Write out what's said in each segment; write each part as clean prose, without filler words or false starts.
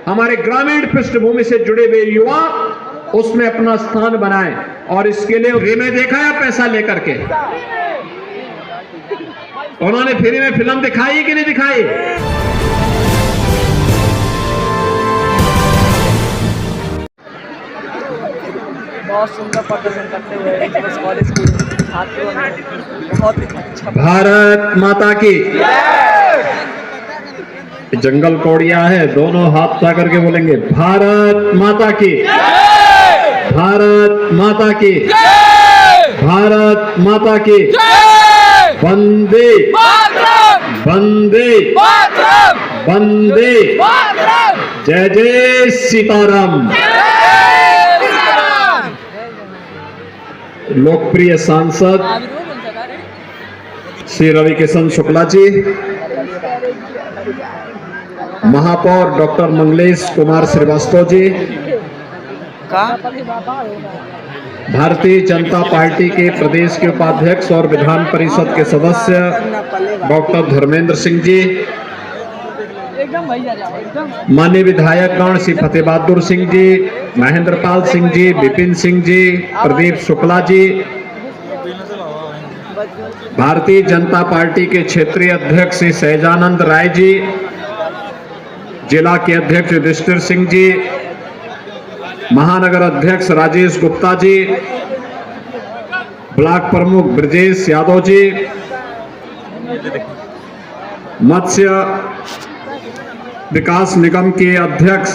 हमारे ग्रामीण पृष्ठभूमि से जुड़े हुए युवा उसमें अपना स्थान बनाएं। और इसके लिए फ्री में देखा है पैसा लेकर के उन्होंने फ्री में फिल्म दिखाई कि नहीं दिखाई? बहुत सुंदर प्रदर्शन करते हुए कॉलेज के छात्रों ने बहुत अच्छा। भारत माता की जंगल कौड़िया है, दोनों हाथ उठा करके बोलेंगे भारत माता की, भारत माता की, भारत माता की, वंदे वंदे वंदे, जय जय सीताराम। लोकप्रिय सांसद श्री रविकिशन शुक्ला जी, महापौर डॉक्टर मंगलेश कुमार श्रीवास्तव जी, भारतीय जनता पार्टी के प्रदेश के उपाध्यक्ष और विधान परिषद के सदस्य डॉक्टर धर्मेंद्र सिंह जी, माननीय विधायकगण श्री फतेह बहादुर सिंह जी, महेंद्रपाल सिंह जी, विपिन सिंह जी, प्रदीप शुक्ला जी, भारतीय जनता पार्टी के क्षेत्रीय अध्यक्ष श्री सहजानंद राय जी, जिला के अध्यक्ष युधिष्ठिर सिंह जी, महानगर अध्यक्ष राजेश गुप्ता जी, ब्लॉक प्रमुख ब्रजेश यादव जी, मत्स्य विकास निगम के अध्यक्ष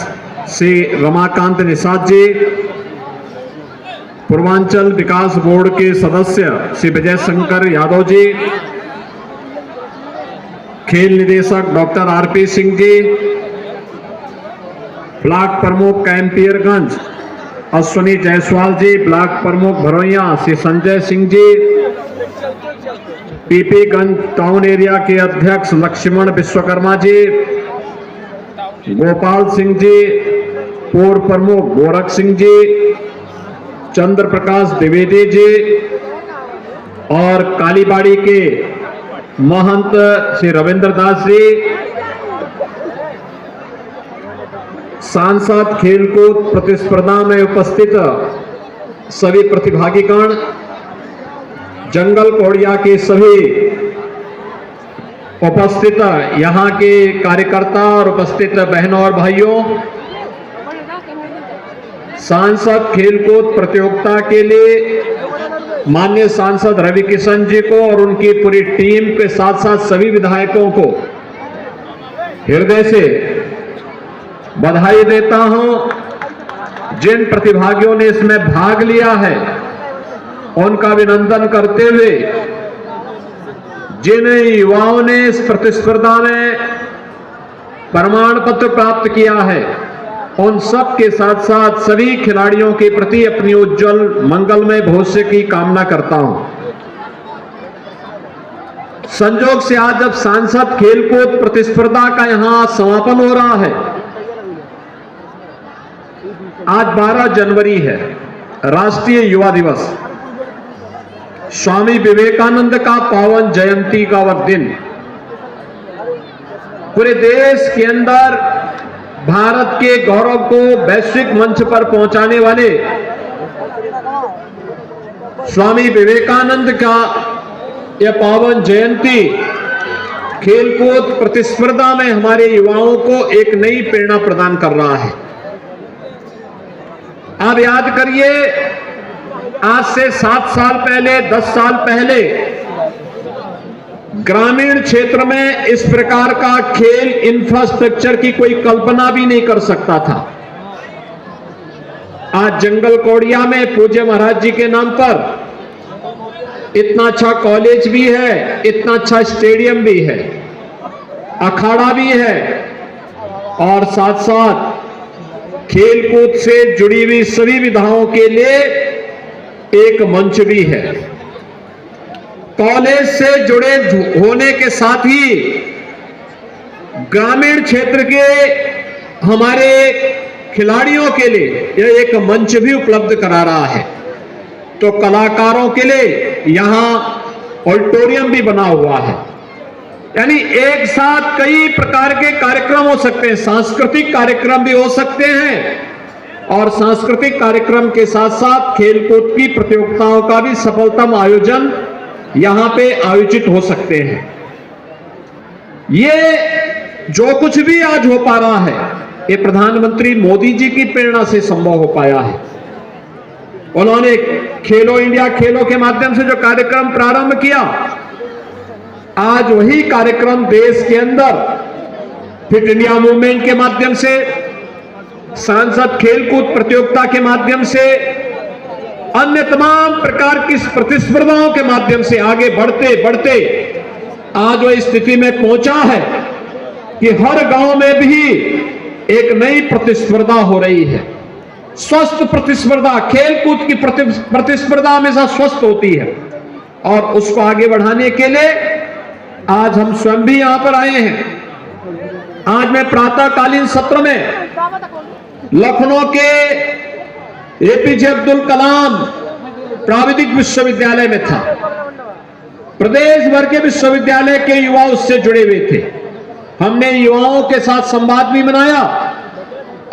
श्री रमाकांत निषाद जी, पूर्वांचल विकास बोर्ड के सदस्य श्री विजय शंकर यादव जी, खेल निदेशक doctor RP Singh ji, block प्रमुख कैंपियरगंज अश्विनी जायसवाल जी, ब्लॉक प्रमुख भरोइया श्री संजय सिंह जी, पीपीगंज टाउन एरिया के अध्यक्ष लक्ष्मण विश्वकर्मा जी, गोपाल सिंह जी, पूर्व प्रमुख गोरख सिंह जी, चंद्र प्रकाश द्विवेदी जी और कालीबाड़ी के महंत श्री रविंद्र दास जी, सांसद खेलकूद प्रतिस्पर्धा में उपस्थित सभी प्रतिभागीगण, जंगल कौड़िया के सभी उपस्थित यहाँ के कार्यकर्ता और उपस्थित बहनों और भाइयों, सांसद खेलकूद प्रतियोगिता के लिए माननीय सांसद रविकिशन जी को और उनकी पूरी टीम के साथ साथ सभी विधायकों को हृदय से बधाई देता हूं। जिन प्रतिभागियों ने इसमें भाग लिया है उनका अभिनंदन करते हुए, जिन युवाओं ने इस प्रतिस्पर्धा में प्रमाण पत्र प्राप्त किया है उन सब के साथ साथ सभी खिलाड़ियों के प्रति अपनी उज्जवल मंगलमय भविष्य की कामना करता हूं। संयोग से आज जब सांसद खेलकूद प्रतिस्पर्धा का यहां समापन हो रहा है, आज 12 जनवरी है, राष्ट्रीय युवा दिवस, स्वामी विवेकानंद का पावन जयंती का वह दिन। पूरे देश के अंदर भारत के गौरव को वैश्विक मंच पर पहुंचाने वाले स्वामी विवेकानंद का यह पावन जयंती खेलकूद प्रतिस्पर्धा में हमारे युवाओं को एक नई प्रेरणा प्रदान कर रहा है। आप याद करिए, आज से 7 साल पहले, 10 साल पहले ग्रामीण क्षेत्र में इस प्रकार का खेल इंफ्रास्ट्रक्चर की कोई कल्पना भी नहीं कर सकता था। आज जंगल कौड़िया में पूज्य महाराज जी के नाम पर इतना अच्छा कॉलेज भी है, इतना अच्छा स्टेडियम भी है, अखाड़ा भी है और साथ साथ खेलकूद से जुड़ी हुई सभी विधाओं के लिए एक मंच भी है। कॉलेज से जुड़े होने के साथ ही ग्रामीण क्षेत्र के हमारे खिलाड़ियों के लिए यह एक मंच भी उपलब्ध करा रहा है। तो कलाकारों के लिए यहां ऑडिटोरियम भी बना हुआ है। यानी एक साथ कई प्रकार के कार्यक्रम हो सकते हैं, सांस्कृतिक कार्यक्रम भी हो सकते हैं और सांस्कृतिक कार्यक्रम के साथ साथ खेलकूद की प्रतियोगिताओं का भी सफलतम आयोजन यहां पे आयोजित हो सकते हैं। ये जो कुछ भी आज हो पा रहा है, ये प्रधानमंत्री मोदी जी की प्रेरणा से संभव हो पाया है। उन्होंने खेलो इंडिया खेलों के माध्यम से जो कार्यक्रम प्रारंभ किया, आज वही कार्यक्रम देश के अंदर फिट इंडिया मूवमेंट के माध्यम से, सांसद खेलकूद प्रतियोगिता के माध्यम से, अन्य तमाम प्रकार की प्रतिस्पर्धाओं के माध्यम से आगे बढ़ते बढ़ते आज वह स्थिति में पहुंचा है कि हर गांव में भी एक नई प्रतिस्पर्धा हो रही है। स्वस्थ प्रतिस्पर्धा, खेलकूद की प्रतिस्पर्धा हमेशा स्वस्थ होती है और उसको आगे बढ़ाने के लिए आज हम स्वयं भी यहां पर आए हैं। आज मैं प्रातःकालीन सत्र में लखनऊ के एपीजे अब्दुल कलाम प्राविधिक विश्वविद्यालय में था। प्रदेश भर के विश्वविद्यालय के युवा उससे जुड़े हुए थे। हमने युवाओं के साथ संवाद भी बनाया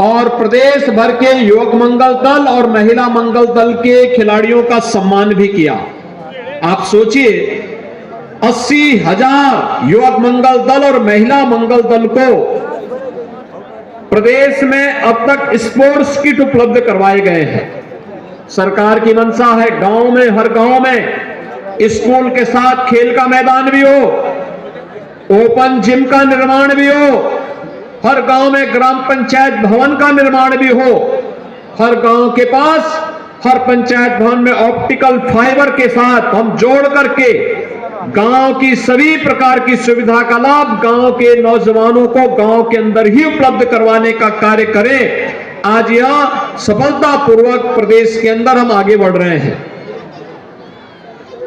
और प्रदेश भर के युवक मंगल दल और महिला मंगल दल के खिलाड़ियों का सम्मान भी किया। आप सोचिए, 80,000 युवक मंगल दल और महिला मंगल दल को प्रदेश में अब तक स्पोर्ट्स किट उपलब्ध करवाए गए हैं। सरकार की मंशा है गांव में, हर गांव में स्कूल के साथ खेल का मैदान भी हो, ओपन जिम का निर्माण भी हो, हर गांव में ग्राम पंचायत भवन का निर्माण भी हो, हर गांव के पास हर पंचायत भवन में ऑप्टिकल फाइबर के साथ हम जोड़ करके गांव की सभी प्रकार की सुविधा का लाभ गांव के नौजवानों को गांव के अंदर ही उपलब्ध करवाने का कार्य करें। आज यह सफलतापूर्वक प्रदेश के अंदर हम आगे बढ़ रहे हैं।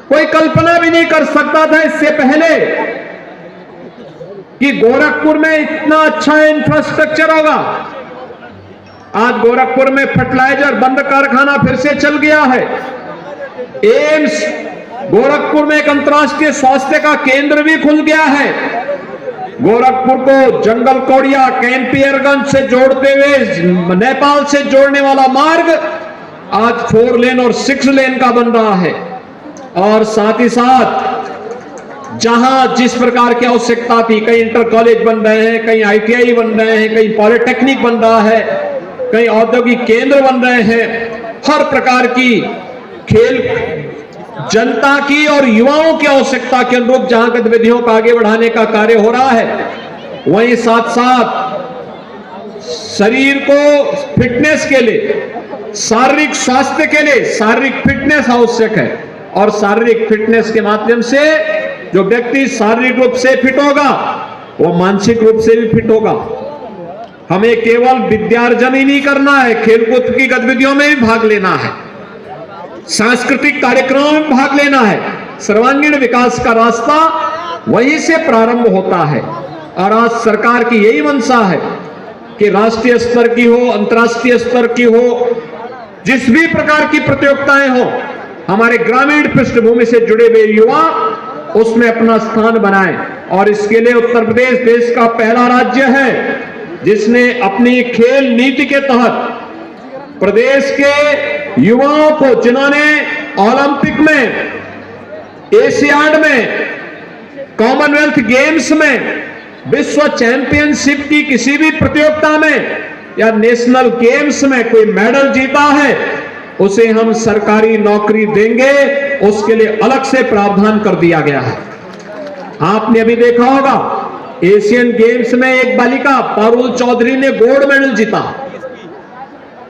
कोई कल्पना भी नहीं कर सकता था इससे पहले कि गोरखपुर में इतना अच्छा इंफ्रास्ट्रक्चर होगा। आज गोरखपुर में फर्टिलाइजर बंद कारखाना फिर से चल गया है। एम्स, गोरखपुर में एक अंतर्राष्ट्रीय स्वास्थ्य का केंद्र भी खुल गया है। गोरखपुर को जंगल कौड़िया कैंपियरगंज से जोड़ते हुए नेपाल से जोड़ने वाला मार्ग आज 4 लेन और 6 लेन का बन रहा है। और साथ ही साथ जहां जिस प्रकार की आवश्यकता थी, कई इंटर कॉलेज बन रहे हैं, कई ITI बन रहे हैं, कई पॉलिटेक्निक बन रहा है, कई औद्योगिक केंद्र बन रहे हैं। हर प्रकार की खेल जनता की और युवाओं की आवश्यकता के अनुरूप जहां गतिविधियों को आगे बढ़ाने का कार्य हो रहा है, वहीं साथ साथ शरीर को फिटनेस के लिए, शारीरिक स्वास्थ्य के लिए शारीरिक फिटनेस आवश्यक है और शारीरिक फिटनेस के माध्यम से जो व्यक्ति शारीरिक रूप से फिट होगा वो मानसिक रूप से भी फिट होगा। हमें केवल विद्यार्जन ही नहीं करना है, खेलकूद की गतिविधियों में भी भाग लेना है, सांस्कृतिक कार्यक्रमों में भाग लेना है। सर्वांगीण विकास का रास्ता वहीं से प्रारंभ होता है और आज सरकार की यही मंशा है कि राष्ट्रीय स्तर की हो, अंतर्राष्ट्रीय स्तर की हो, जिस भी प्रकार की प्रतियोगिताएं हो, हमारे ग्रामीण पृष्ठभूमि से जुड़े हुए युवा उसमें अपना स्थान बनाएं। और इसके लिए उत्तर प्रदेश देश का पहला राज्य है जिसने अपनी खेल नीति के तहत प्रदेश के युवाओं को, जिन्होंने ओलंपिक में, एशियाड में, कॉमनवेल्थ गेम्स में, विश्व चैंपियनशिप की किसी भी प्रतियोगिता में या नेशनल गेम्स में कोई मेडल जीता है, उसे हम सरकारी नौकरी देंगे। उसके लिए अलग से प्रावधान कर दिया गया है। आपने अभी देखा होगा एशियन गेम्स में एक बालिका पारुल चौधरी ने गोल्ड मेडल जीता।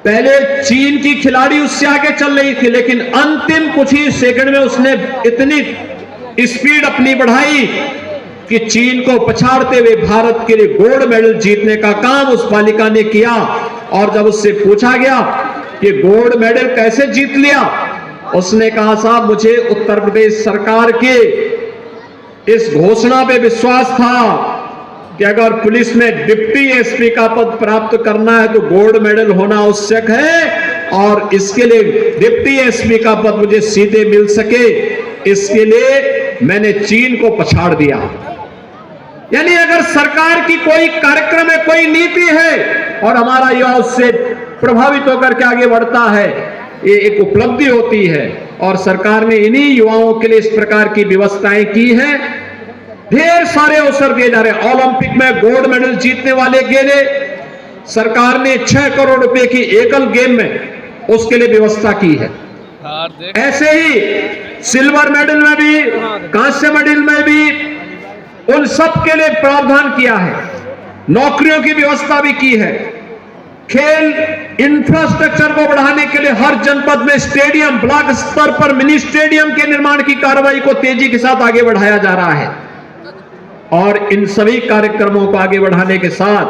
पहले चीन की खिलाड़ी उससे आगे चल रही थी, लेकिन अंतिम कुछ ही सेकंड में उसने इतनी स्पीड अपनी बढ़ाई कि चीन को पछाड़ते हुए भारत के लिए गोल्ड मेडल जीतने का काम उस बालिका ने किया। और जब उससे पूछा गया कि गोल्ड मेडल कैसे जीत लिया, उसने कहा, साहब मुझे उत्तर प्रदेश सरकार के इस घोषणा पे विश्वास था कि अगर पुलिस में डिप्टी एसपी का पद प्राप्त करना है तो गोल्ड मेडल होना आवश्यक है और इसके लिए डिप्टी एसपी का पद मुझे सीधे मिल सके, इसके लिए मैंने चीन को पछाड़ दिया। यानी अगर सरकार की कोई कार्यक्रम है, कोई नीति है और हमारा युवा उससे प्रभावित होकर के आगे बढ़ता है, ये एक उपलब्धि होती है। और सरकार ने इन्हीं युवाओं के लिए इस प्रकार की व्यवस्थाएं की है। ढेर सारे अवसर दिए जा रहे हैं। ओलंपिक में गोल्ड मेडल जीतने वाले के लिए सरकार ने 6 करोड़ रुपए की एकल गेम में उसके लिए व्यवस्था की है। ऐसे ही सिल्वर मेडल में भी, कांस्य मेडल में भी उन सब के लिए प्रावधान किया है। नौकरियों की व्यवस्था भी की है। खेल इंफ्रास्ट्रक्चर को बढ़ाने के लिए हर जनपद में स्टेडियम, ब्लॉक स्तर पर मिनी स्टेडियम के निर्माण की कार्रवाई को तेजी के साथ आगे बढ़ाया जा रहा है। और इन सभी कार्यक्रमों को आगे बढ़ाने के साथ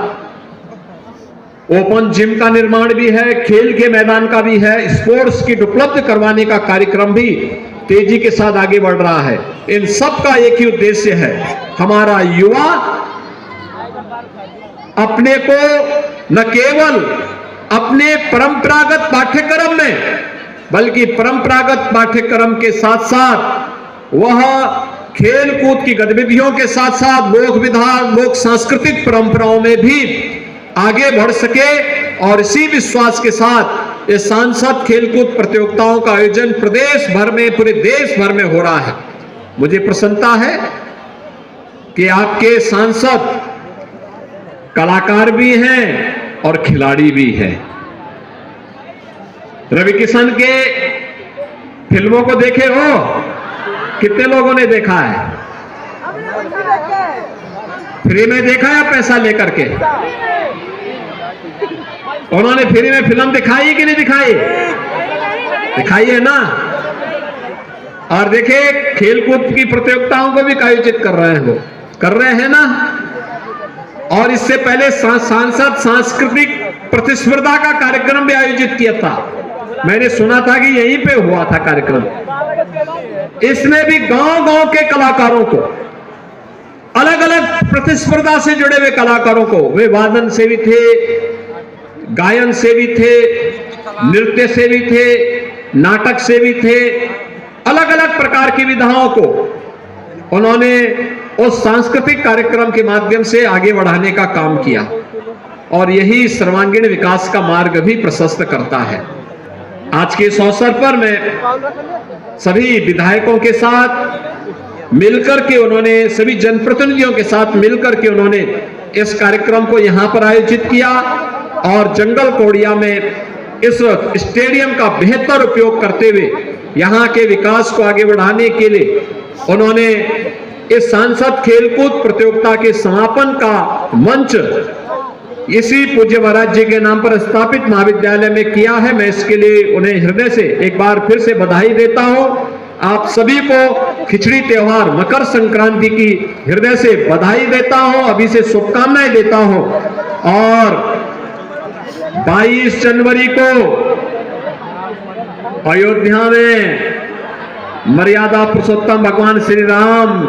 ओपन जिम का निर्माण भी है, खेल के मैदान का भी है, स्पोर्ट्स किट उपलब्ध करवाने का कार्यक्रम भी तेजी के साथ आगे बढ़ रहा है। इन सब का एक ही उद्देश्य है, हमारा युवा अपने को न केवल अपने परंपरागत पाठ्यक्रम में, बल्कि परंपरागत पाठ्यक्रम के साथ साथ वह खेल कूद की गतिविधियों के साथ साथ लोक विधा, लोक सांस्कृतिक परंपराओं में भी आगे बढ़ सके। और इसी विश्वास के साथ ये सांसद खेलकूद प्रतियोगिताओं का आयोजन प्रदेश भर में, पूरे देश भर में हो रहा है। मुझे प्रसन्नता है कि आपके सांसद कलाकार भी हैं और खिलाड़ी भी हैं। रवि किशन के फिल्मों को देखे हो? कितने लोगों ने देखा है? फ्री में देखा या पैसा लेकर के? उन्होंने फ्री में फिल्म दिखाई कि नहीं दिखाई? दिखाई है ना। और देखिए खेलकूद की प्रतियोगिताओं को भी आयोजित कर रहे हैं ना। और इससे पहले सांसद सांस्कृतिक प्रतिस्पर्धा का कार्यक्रम भी आयोजित किया था। मैंने सुना था कि यहीं पे हुआ था कार्यक्रम। इसमें भी गांव-गांव के कलाकारों को, अलग अलग प्रतिस्पर्धा से जुड़े हुए कलाकारों को, वे वादन से भी थे, गायन से भी थे, नृत्य से भी थे, नाटक से भी थे, अलग अलग प्रकार की विधाओं को उन्होंने उस सांस्कृतिक कार्यक्रम के माध्यम से आगे बढ़ाने का काम किया। और यही सर्वांगीण विकास का मार्ग भी प्रशस्त करता है। आज के इस अवसर पर मैं सभी विधायकों के साथ मिलकर के, उन्होंने सभी जनप्रतिनिधियों के साथ मिलकर के उन्होंने इस कार्यक्रम को यहां पर आयोजित किया। और जंगल कोड़िया में इस स्टेडियम का बेहतर उपयोग करते हुए यहां के विकास को आगे बढ़ाने के लिए उन्होंने इस सांसद खेलकूद प्रतियोगिता के समापन का मंच इसी पूज्य महाराज जी के नाम पर स्थापित महाविद्यालय में किया है। मैं इसके लिए उन्हें हृदय से एक बार फिर से बधाई देता हूं। आप सभी को खिचड़ी त्योहार मकर संक्रांति की हृदय से बधाई देता हूं, अभी से शुभकामनाएं देता हूं। और 22 जनवरी को अयोध्या में मर्यादा पुरुषोत्तम भगवान श्री राम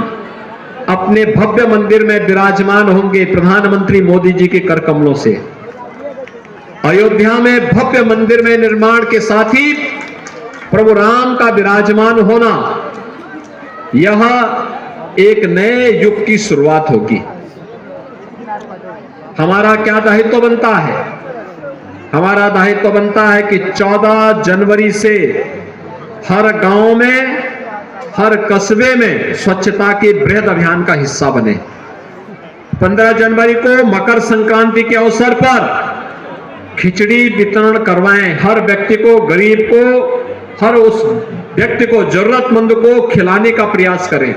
अपने भव्य मंदिर में विराजमान होंगे प्रधानमंत्री मोदी जी के कर कमलों से। अयोध्या में भव्य मंदिर में निर्माण के साथ ही प्रभु राम का विराजमान होना, यह एक नए युग की शुरुआत होगी। हमारा क्या दायित्व बनता है? हमारा दायित्व बनता है कि 14 जनवरी से हर गांव में, हर कस्बे में स्वच्छता के बृहद अभियान का हिस्सा बने। 15 जनवरी को मकर संक्रांति के अवसर पर खिचड़ी वितरण करवाएं। हर व्यक्ति को, गरीब को, हर उस व्यक्ति को, जरूरतमंद को खिलाने का प्रयास करें।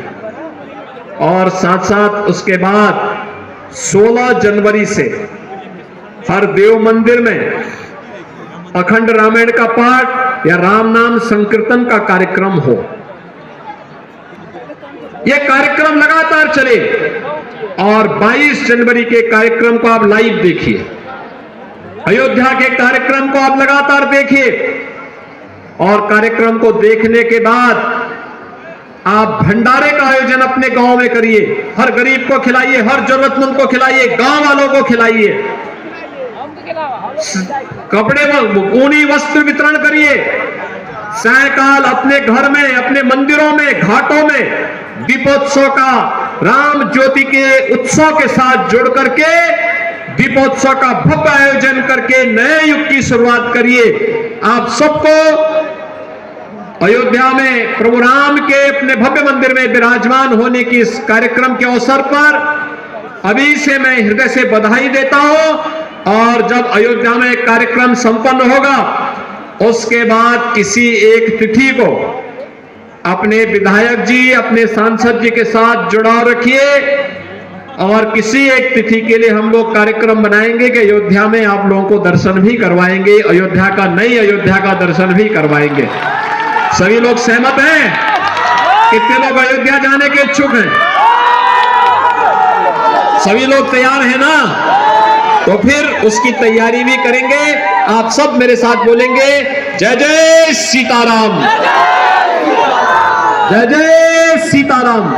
और साथ साथ उसके बाद 16 जनवरी से हर देव मंदिर में अखंड रामायण का पाठ या राम नाम संकीर्तन का कार्यक्रम हो। यह कार्यक्रम लगातार चले। और 22 जनवरी के कार्यक्रम को आप लाइव देखिए, अयोध्या के कार्यक्रम को आप लगातार देखिए। और कार्यक्रम को देखने के बाद आप भंडारे का आयोजन अपने गांव में करिए। हर गरीब को खिलाइए, हर जरूरतमंद को खिलाइए, गांव वालों को खिलाइए। कपड़े व ऊनी वस्त्र वितरण करिए। सायकाल अपने घर में, अपने मंदिरों में, घाटों में दीपोत्सव का राम ज्योति के उत्सव के साथ जुड़ करके दीपोत्सव का भव्य आयोजन करके नए युग की शुरुआत करिए। आप सबको अयोध्या में प्रभु राम के अपने भव्य मंदिर में विराजमान होने की इस कार्यक्रम के अवसर पर अभी से मैं हृदय से बधाई देता हूं। और जब अयोध्या में कार्यक्रम संपन्न होगा उसके बाद किसी एक तिथि को अपने विधायक जी, अपने सांसद जी के साथ जुड़ाव रखिए और किसी एक तिथि के लिए हम लोग कार्यक्रम बनाएंगे कि अयोध्या में आप लोगों को दर्शन भी करवाएंगे, अयोध्या का, नई अयोध्या का दर्शन भी करवाएंगे। सभी लोग सहमत हैं? कितने लोग अयोध्या जाने के इच्छुक हैं? सभी लोग तैयार हैं ना? तो फिर उसकी तैयारी भी करेंगे। आप सब मेरे साथ बोलेंगे जय जय सीताराम, जय जय सीताराम।